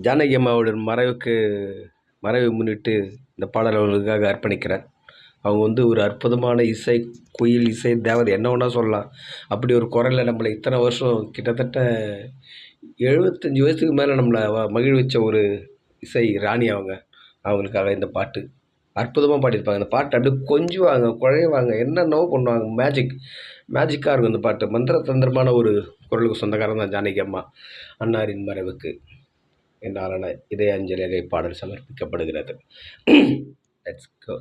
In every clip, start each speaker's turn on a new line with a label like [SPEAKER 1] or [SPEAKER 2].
[SPEAKER 1] ஜானகி அம்மாவோட மறைவை முன்னிட்டு இந்த பாடல் அவர்களுக்காக அர்ப்பணிக்கிறேன். அவங்க வந்து ஒரு அற்புதமான இசை குயில், இசை தேவதை என்ன வேணா சொல்லலாம். அப்படி ஒரு குரல்ல நம்மள இத்தனை வருஷம் கிட்டத்தட்ட 75 வயசுக்கு மேலே நம்மளை மகிழ்விச்ச ஒரு இசை ராணி அவங்க. அவங்களுக்காக இந்த பாட்டு அற்புதமாக பாடியிருப்பாங்க. இந்த பாட்டு அப்படியே கொஞ்சுவாங்க, குழைவாங்க, என்னென்னவோ பண்ணுவாங்க. மேஜிக்காக இருக்கும் இந்த பாட்டு. மந்திர தந்திரமான ஒரு குரலுக்கு சொந்தக்காரன் தான் ஜானகி அம்மா. அன்னாரின் மறைவுக்கு என்னாலான இதய அஞ்சலிகை பாடல் சமர்ப்பிக்கப்படுகிறது. Let's go.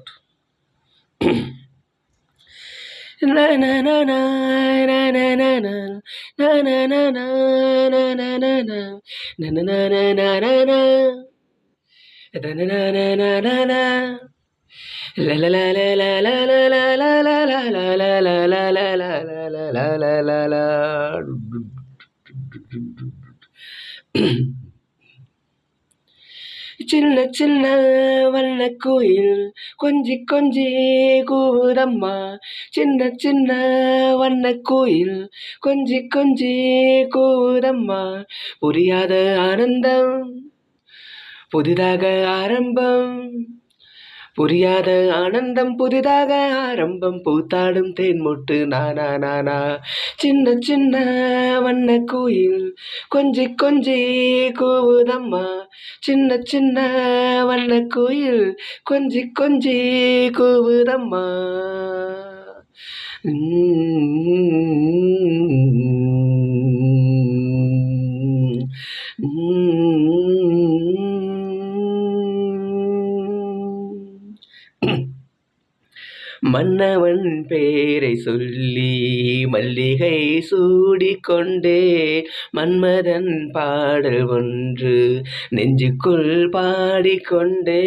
[SPEAKER 1] சின்ன சின்ன வண்ண கோயில் கொஞ்சி கொஞ்சி கூவுதம்மா. சின்ன சின்ன வண்ண கோயில் கொஞ்சி கொஞ்சி கூவுதம்மா. புரியாத ஆனந்தம் புதிதாக ஆரம்பம். புரியாத ஆனந்தம் புதிதாக ஆரம்பம். பூத்தாடும் தேன்மொட்டு நானா நானா. சின்ன சின்ன வண்ண கோயில் கொஞ்சி கொஞ்சி கூவுதம்மா. சின்ன சின்ன வண்ண கோயில் கொஞ்சி கொஞ்சி கூவுதம்மா. மன்னவன் பேரை சொல்லி மல்லிகை சூடிக்கொண்டே மன்மதன் பாடல் ஒன்று நெஞ்சுக்குள் பாடிக்கொண்டே.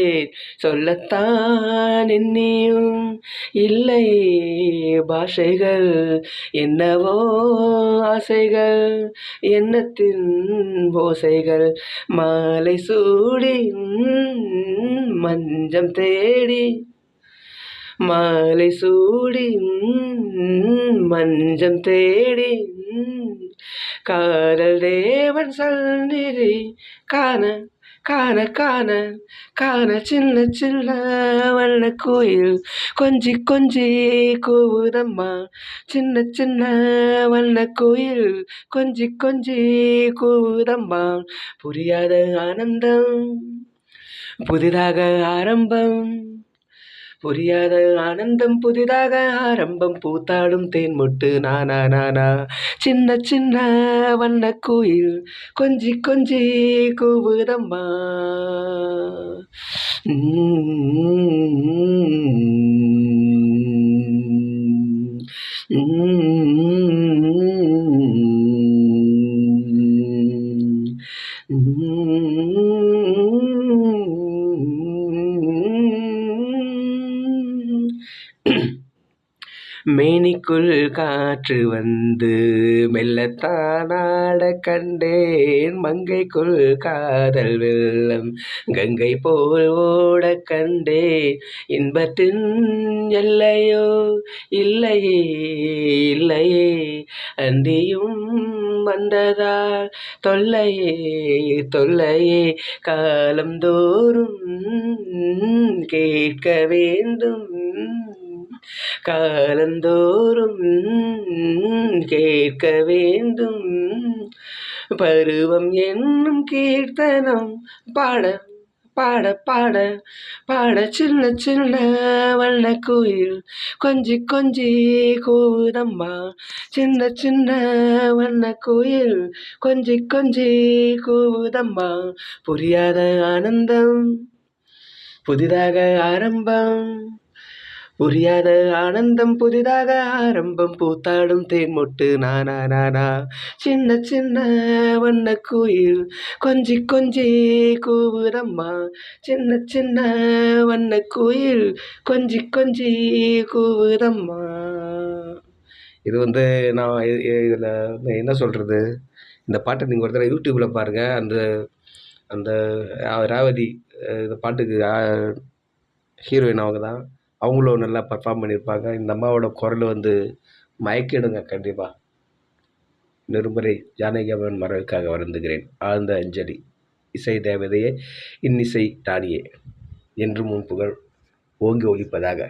[SPEAKER 1] சொல்லத்தான் எண்ணியும் இல்லை பாஷைகள், என்னவோ ஆசைகள் எண்ணத்தின் ஓசைகள். மாலை சூடி மஞ்சம் தேடி மாலை சூடி மஞ்சம் தேடி காதல் தேவன் சந்நிதி காண காண காண காண. சின்ன சின்ன வண்ண கோயில் கொஞ்சி கொஞ்சி கூவுதம்மா. சின்ன சின்ன வண்ண கோயில் கொஞ்சி கொஞ்சி கூவுதம்மா. புரியாத ஆனந்தம் புதிதாக ஆரம்பம். புரியாத ஆனந்தம் புதிதாக ஆரம்பம். பூத்தாடும் தேன்மொட்டு நானா நானா. சின்ன சின்ன வண்ண கோயில் கொஞ்சி கொஞ்சி கூவுதம்மா. மேனிக்குள் காற்று வந்து மெல்லத்தான் ஆட கண்டேன். மங்கைக்குள் காதல் வெள்ளம் கங்கை போல் ஓட கண்டேன். இன்பத்தின் எல்லையோ இல்லையே இல்லையே. அந்தியும் வந்ததால் தொல்லையே தொல்லையே. காலந்தோறும் கேட்க வேண்டும் காலந்தோறும் கேட்க வேண்டும். பருவம் என்னும் கீர்த்தனம் பாட பாட பாட பாட. சின்ன சின்ன வண்ண கோயில் கொஞ்சி கொஞ்சி கூவுதம்மா. சின்ன சின்ன வண்ண கோயில் கொஞ்சி கொஞ்சி கூவுதம்மா. புரியாத ஆனந்தம் புதிதாக ஆரம்பம். புரியாத ஆனந்தம் புதிதாக ஆரம்பம். பூத்தாடும் தேன்மொட்டு நானா நானா. சின்ன சின்ன வண்ண கோயில் கொஞ்சி கொஞ்சி கூவுதம்மா. சின்ன சின்ன வண்ண கோயில் கொஞ்சி கொஞ்சி கூவுதம்மா. இது வந்து நான் இதில் என்ன சொல்கிறது, இந்த பாட்டை நீங்கள் ஒரு தடவை யூடியூப்பில் பாருங்கள். அந்த அந்த ரேவதி இந்த பாட்டுக்கு ஹீரோயின் அவங்க தான். அவங்களும் நல்லா பர்ஃபார்ம் பண்ணியிருப்பாங்க. இந்த அம்மாவோட குரல் வந்து மயக்கிடுங்க கண்டிப்பாக. இன்னொரு முறை ஜானகி அம்மன் மறைவுக்காக வருந்துகிறேன். ஆழ்ந்த அஞ்சலி. இசை தேவதையே, இன்னிசை ராணியே, என்றும் உன் புகழ் ஓங்கி ஒலிப்பதாக.